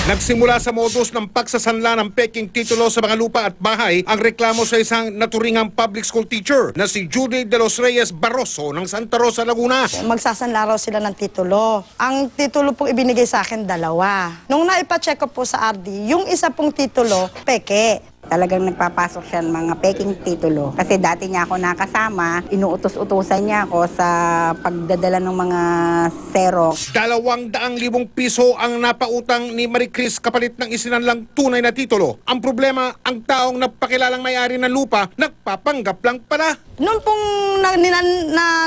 Nagsimula sa modus ng pagsasanla ng peking titulo sa mga lupa at bahay ang reklamo sa isang naturingang public school teacher na si Judy de los Reyes Barroso ng Santa Rosa, Laguna. Magsasanla raw sila ng titulo. Ang titulo pong ibinigay sa akin, 2. Nung naipa-check up po sa RD, yung isa pong titulo, peke. Talagang nagpapasok siya ng mga peking titulo. Kasi dati niya ako nakasama, inuutos-utusan niya ako sa pagdadala ng mga Xerox. 200,000 piso ang napautang ni Marie Chris kapalit ng isinanlang tunay na titulo. Ang problema, ang taong napakilalang may-ari ng lupa, nagpapanggap lang pala. Noon pong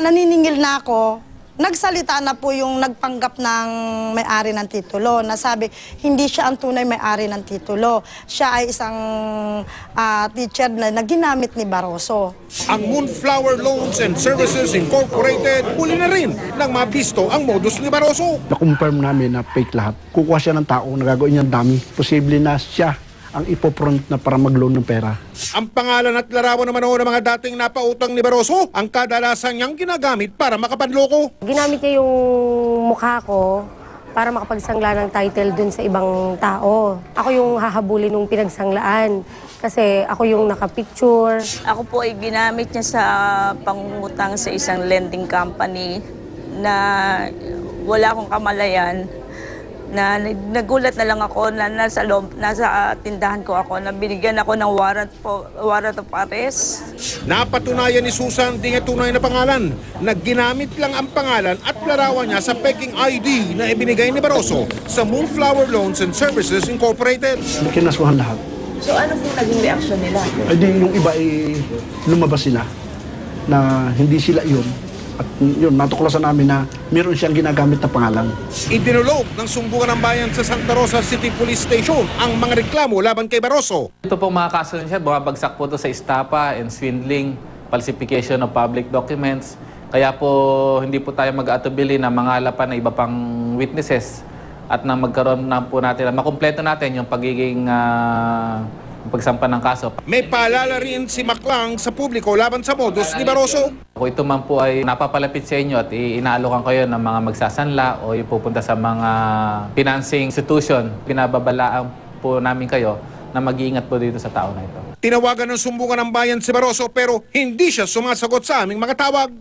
naniningil na ako, nagsalita na po yung nagpanggap ng may-ari ng titulo. Nasabi, hindi siya ang tunay may-ari ng titulo. Siya ay isang teacher na ginamit ni Barroso. Ang Moonflower Loans and Services Incorporated, huli na rin nang mabisto ang modus ni Barroso. Na-confirm namin na fake lahat. Kukuha siya ng tao, nagagawin niyang dami. Posible na siya ang ipopront na para mag-loan ng pera. Ang pangalan at larawan naman ng mga dating napautang ni Barroso, ang kadalasan niyang ginagamit para makapanloko. Ginamit niya yung mukha ko para makapagsangla ng title dun sa ibang tao. Ako yung hahabulin ng pinagsanglaan kasi ako yung nakapicture. Ako po ay ginamit niya sa pangungutang sa isang lending company na wala akong kamalayan. Na nagulat na lang ako na nasa tindahan ko ako na binigyan ako ng warrant of arrest. Napatunayan ni Susan di nga tunay na pangalan. Nagginamit lang ang pangalan at larawan niya sa peking ID na ibinigay ni Barroso sa Moonflower Loans and Services Incorporated. Kinasuhan lahat. So ano po naging reaksyon nila? Ay di yung iba ay lumabas sila na hindi sila yun. At yun, natuklasan namin na meron siyang ginagamit na pangalan. Idinulog ng Sumbungan ng Bayan sa Santa Rosa City Police Station ang mga reklamo laban kay Barroso. Ito pong mga kaso niya, bumabagsak po ito sa estafa and swindling, falsification of public documents. Kaya po hindi po tayo mag-atubili na mangalapan na iba pang witnesses at na magkaroon na po natin, makumpleto natin yung pagiging pagsampa ng kaso. May paalala rin si Maclang sa publiko laban sa modus ni Barroso. Kung ito man po ay napapalapit sa inyo at inaalokan kayo ng mga magsasanla o ipupunta sa mga financing institution, pinababalaan po namin kayo na mag-iingat po dito sa tao na ito. Tinawagan ng Sumbungan ng Bayan si Barroso pero hindi siya sumasagot sa aming mga tawag.